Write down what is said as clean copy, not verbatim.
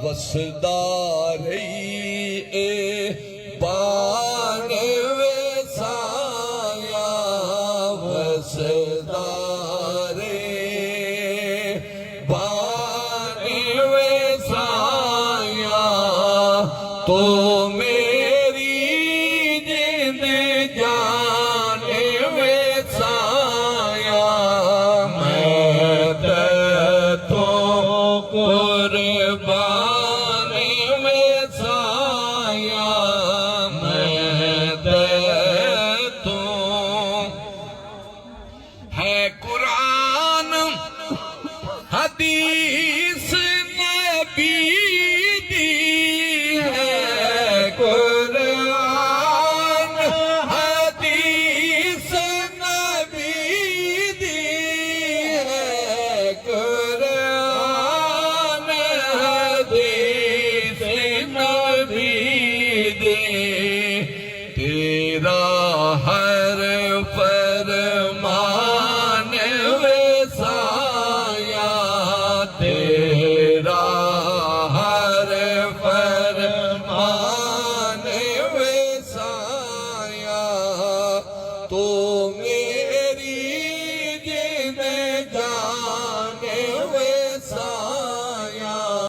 وسداری اے بان وسایا وسداری بان وسایا تو میری جند جان وسایا میں تو قربان وسایا میں تو ہے قرآن حدیث نبی دی ہے قرآن حدیث نبی دی ہے قرآن حدیث نبی دی تیرا ہر فرمان وسایا تیرا ہر فرمان وسایا تو